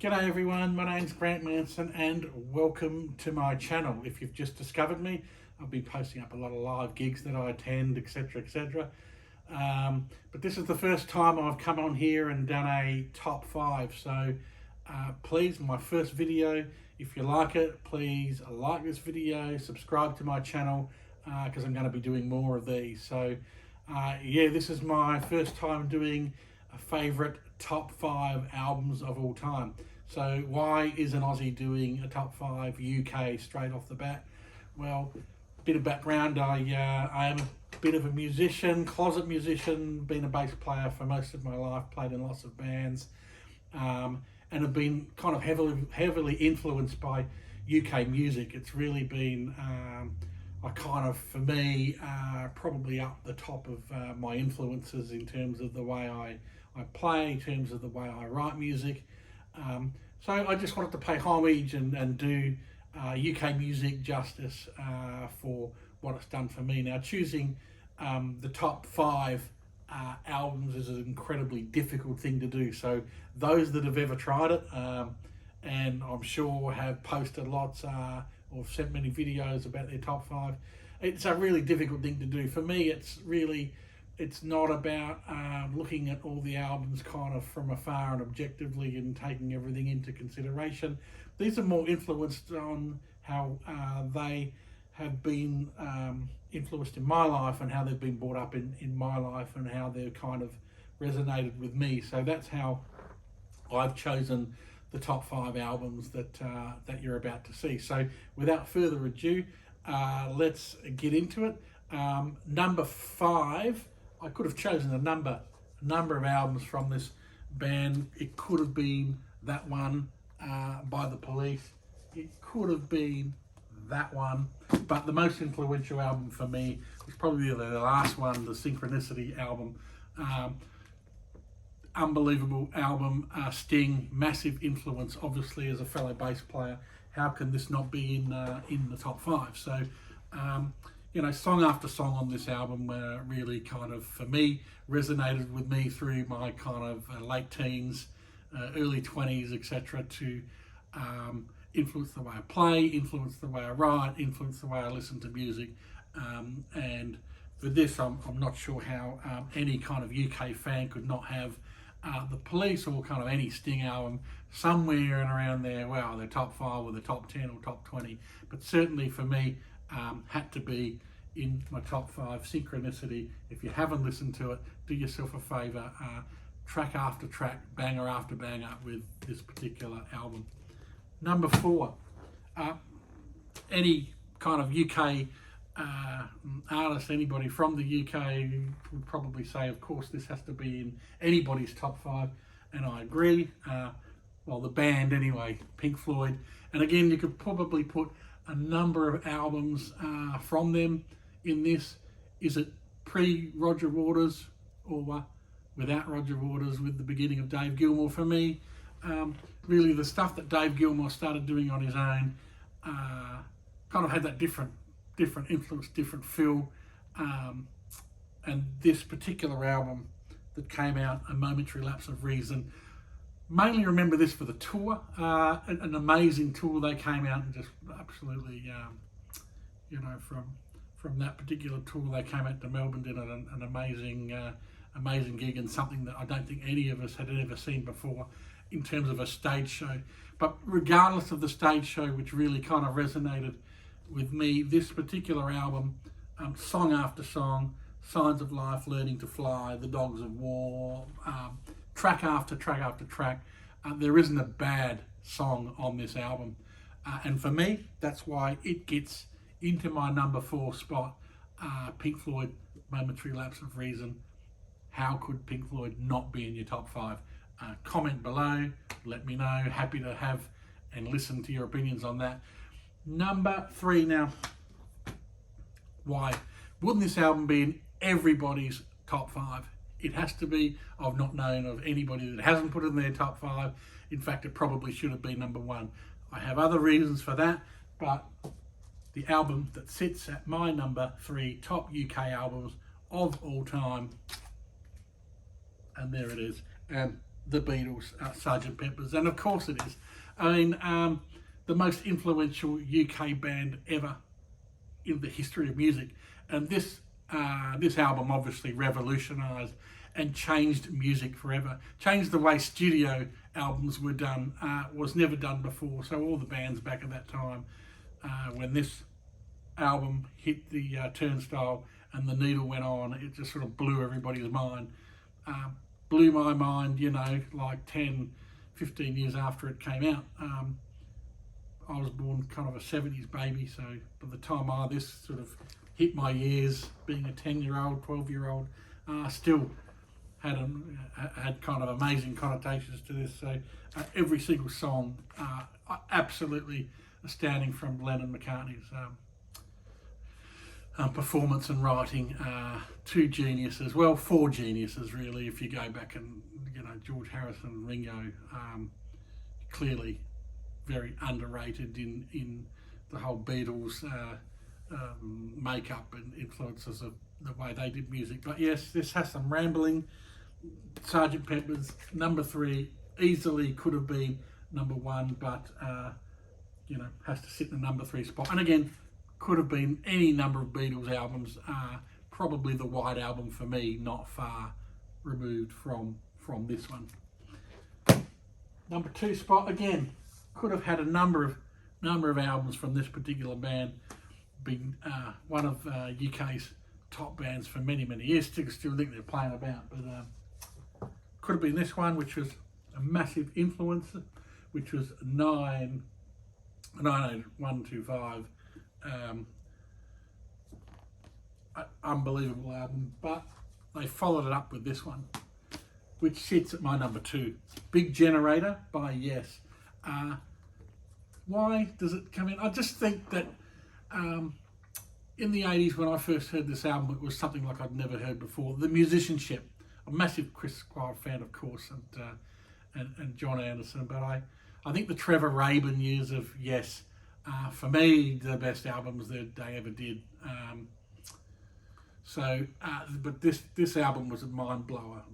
G'day everyone, my name's Grant Manson and welcome to my channel. If you've just discovered me, I'll be posting up a lot of live gigs that I attend, etc, etc. But this is the first time I've come on here and done a top 5, so please, my first video, if you like it, please like this video, subscribe to my channel, because I'm going to be doing more of these. So yeah, this is my first time doing a favourite top 5 albums of all time. So why is an Aussie doing a top 5 UK straight off the bat? Well, bit of background, I am a bit of a musician, closet musician, been a bass player for most of my life, played in lots of bands, and have been kind of heavily influenced by UK music. It's really been for me, probably up the top of my influences in terms of the way I play, in terms of the way I write music. So I just wanted to pay homage and do UK music justice for what it's done for me. Now, choosing the top 5 albums is an incredibly difficult thing to do. So those that have ever tried it, and I'm sure have posted lots or sent many videos about their top 5, it's a really difficult thing to do. For me, it's not about looking at all the albums kind of from afar and objectively and taking everything into consideration. These are more influenced on how they have been influenced in my life and how they've been brought up in my life and how they've kind of resonated with me. So that's how I've chosen the top 5 albums that you're about to see. So without further ado, let's get into it. Number 5, I could have chosen a number of albums from this band. It could have been that one by The Police. It could have been that one, but the most influential album for me was probably the last one, the Synchronicity album. Unbelievable album. Sting, massive influence, obviously, as a fellow bass player. How can this not be in the top 5? So you know, song after song on this album really kind of, for me, resonated with me through my kind of late teens, early 20s, etc., to influence the way I play, influence the way I write, influence the way I listen to music. And for this, I'm not sure how any kind of UK fan could not have The Police or kind of any Sting album somewhere and around there, well, the top 5 or the top 10 or top 20. But certainly for me, had to be in my top 5. Synchronicity. If you haven't listened to it, do yourself a favour. Track after track, banger after banger with this particular album. Number 4, any kind of UK artist, anybody from the UK would probably say, of course, this has to be in anybody's top 5, and I agree. Well, the band anyway, Pink Floyd. And again, you could probably put a number of albums from them in this. Is it pre-Roger Waters or without Roger Waters, with the beginning of Dave Gilmour? For me, really the stuff that Dave Gilmour started doing on his own kind of had that different influence, different feel. And this particular album that came out, A Momentary Lapse of Reason, mainly remember this for the tour, an amazing tour. They came out and just absolutely, you know, from that particular tour, they came out to Melbourne, did an amazing gig, and something that I don't think any of us had ever seen before in terms of a stage show. But regardless of the stage show, which really kind of resonated with me, this particular album, song after song, Signs of Life, Learning to Fly, The Dogs of War, track after track after track, there isn't a bad song on this album. And for me, that's why it gets into my number 4 spot. Pink Floyd, Momentary Lapse of Reason. How could Pink Floyd not be in your top 5? Comment below, let me know. Happy to have and listen to your opinions on that. Number 3 now. Why wouldn't this album be in everybody's top 5? It has to be. I've not known of anybody that hasn't put it in their top 5. In fact, it probably should have been number 1. I have other reasons for that, but the album that sits at my number 3 top UK albums of all time, and there it is. And the Beatles, Sgt. Pepper's, and of course it is. I mean, the most influential UK band ever in the history of music, and this album obviously revolutionised and changed music forever. Changed the way studio albums were done. Was never done before. So all the bands back at that time, when this album hit the turnstile and the needle went on, it just sort of blew everybody's mind. Blew my mind, you know, like 10, 15 years after it came out. I was born kind of a 70s baby, so by the time this sort of hit my ears, being a 10-year-old, 12-year-old, still had kind of amazing connotations to this. So every single song, absolutely astounding from Lennon McCartney's performance and writing. Two geniuses, well, four geniuses really, if you go back and, you know, George Harrison and Ringo, clearly very underrated in the whole Beatles makeup and influences of the way they did music. But yes, this has some rambling. Sgt. Pepper's number 3 easily could have been number 1, but you know, has to sit in the number 3 spot. And again, could have been any number of Beatles albums. Probably the White Album for me, not far removed from this one. Number 2 spot, again, could have had a number of albums from this particular band. Been one of UK's top bands for many years. Still think they're playing about, but could have been this one, which was a massive influence, which was 90125. Unbelievable album, but they followed it up with this one, which sits at my number 2, Big Generator by Yes. Why does it come in? I just think that in the 80s, when I first heard this album, it was something like I'd never heard before. The musicianship, a massive Chris Squire fan, of course, and John Anderson, but I think the Trevor Rabin years of Yes, for me, the best albums that they ever did. But this album was a mind blower,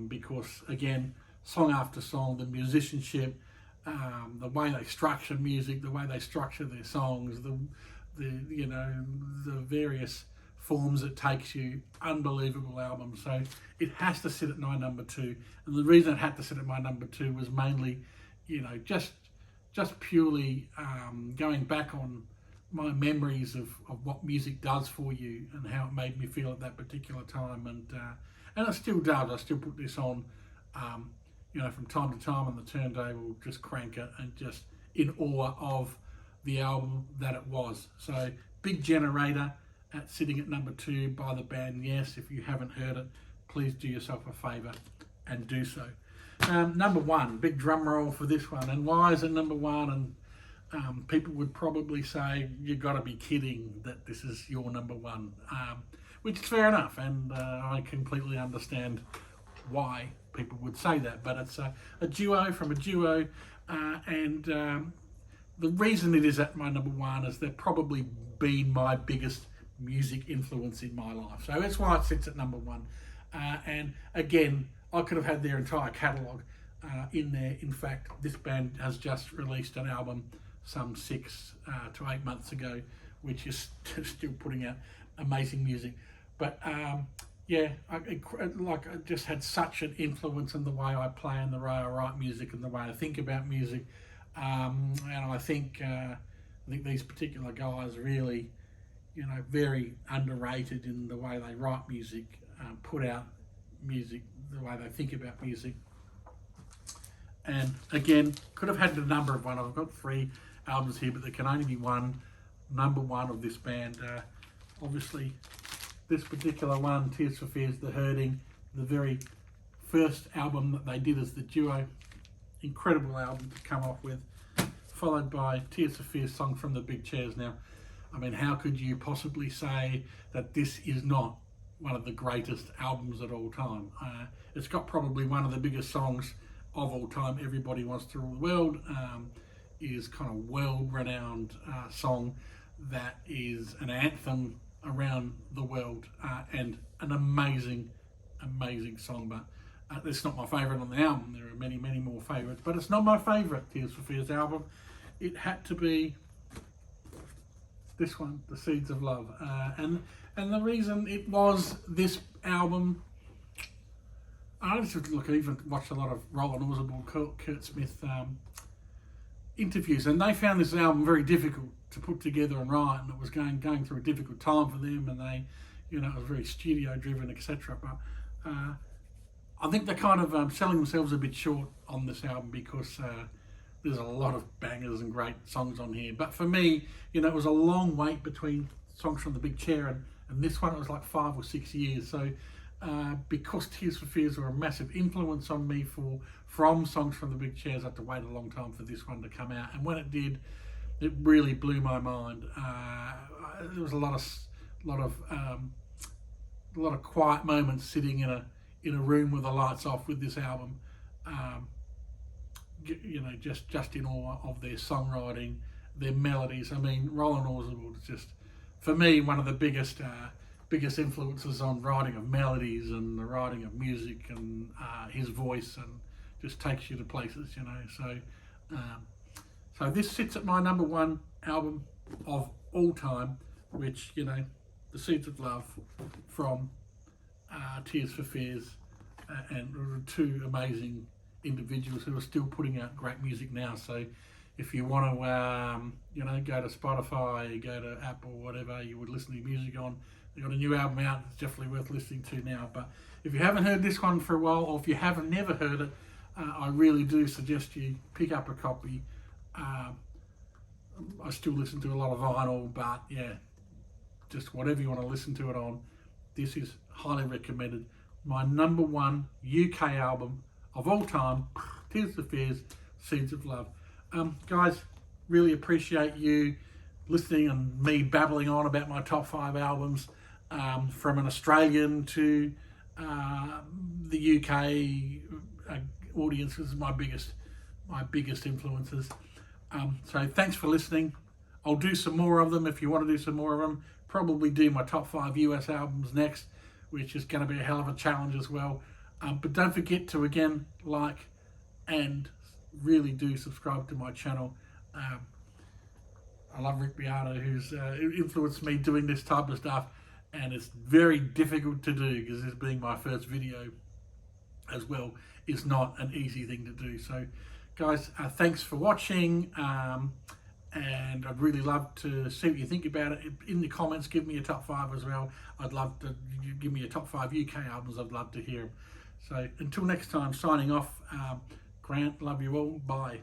because again, song after song, the musicianship, the way they structure music, the way they structure their songs, the various forms it takes you, unbelievable album. So it has to sit at my number 2, and the reason it had to sit at my number 2 was mainly, you know, just purely going back on my memories of what music does for you and how it made me feel at that particular time, and it still does. I still put this on, you know, from time to time on the turntable, just crank it and just in awe of the album that it was. So Big Generator sitting at number 2 by the band Yes. If you haven't heard it, please do yourself a favour and do so. Number 1, big drum roll for this one. And why is it number 1? And people would probably say, you've got to be kidding that this is your number 1, which is fair enough, and I completely understand why people would say that. But it's a duo from a duo, and the reason it is at my number 1 is they've probably been my biggest music influence in my life. So that's why it sits at number 1. And again, I could have had their entire catalogue in there. In fact, this band has just released an album some 6 to 8 months ago, which is still putting out amazing music. But yeah, I just had such an influence in the way I play and the way I write music and the way I think about music. And I think these particular guys really, you know, very underrated in the way they write music, put out music, the way they think about music. And again, could have had a number of one. I've got 3 albums here, but there can only be one number 1 of this band. Obviously, this particular one, Tears for Fears, The Hurting, the very first album that they did as the duo. Incredible album to come off with, followed by Tears for Fears, Song from the Big Chairs. Now, I mean, how could you possibly say that this is not one of the greatest albums of all time? It's got probably one of the biggest songs of all time. Everybody Wants to Rule the World is kind of world-renowned song that is an anthem around the world, and an amazing song. But It's not my favourite on the album. There are many, many more favourites, but it's not my favourite Tears for Fears album. It had to be this one, The Seeds of Love, and the reason it was this album. I even watched a lot of Roland Orzabal, Kurt Smith interviews, and they found this album very difficult to put together and write, and it was going through a difficult time for them, and they, it was very studio driven, etc. But I think they're kind of selling themselves a bit short on this album, because there's a lot of bangers and great songs on here. But for me, it was a long wait between songs from the Big Chair and this one. It was like 5 or 6 years. So because Tears for Fears were a massive influence on me from songs from the Big Chairs, I had to wait a long time for this one to come out. And when it did, it really blew my mind. There was a lot of quiet moments sitting in a room with the lights off with this album. Just in awe of their songwriting, their melodies. I mean, Roland Orzabal is just, for me, one of the biggest influences on writing of melodies and the writing of music, and his voice, and just takes you to places, So this sits at my number one album of all time, which, The Seeds of Love from Tears for Fears, and two amazing individuals who are still putting out great music now. So if you want to go to Spotify, go to Apple, whatever you would listen to music on, they've got a new album out. It's definitely worth listening to now. But if you haven't heard this one for a while, or if you haven't never heard it, I really do suggest you pick up a copy. I still listen to a lot of vinyl, but yeah, just whatever you want to listen to it on, this is highly recommended. My number one UK album of all time, Tears for Fears, Seeds of Love. Guys, really appreciate you listening and me babbling on about my top 5 albums, from an Australian to the UK audience. Is my biggest influences. So thanks for listening. I'll do some more of them if you want to do some more of them. Probably do my top 5 US albums next, which is going to be a hell of a challenge as well. But don't forget to, again, like and really do subscribe to my channel. I love Rick Beato, who's influenced me doing this type of stuff, and it's very difficult to do, because this being my first video as well is not an easy thing to do. So guys, thanks for watching, and I'd really love to see what you think about it. In the comments, give me a top 5 as well. I'd love to give me a top 5 UK albums. I'd love to hear them. So until next time, signing off. Grant, love you all. Bye.